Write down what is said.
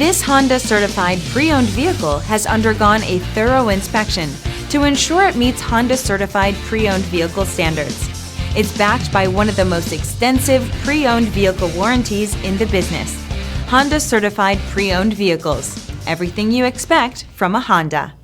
This Honda certified pre-owned vehicle has undergone a thorough inspection to ensure it meets Honda certified pre-owned vehicle standards. It's backed by one of the most extensive pre-owned vehicle warranties in the business. Honda certified pre-owned vehicles. Everything you expect from a Honda.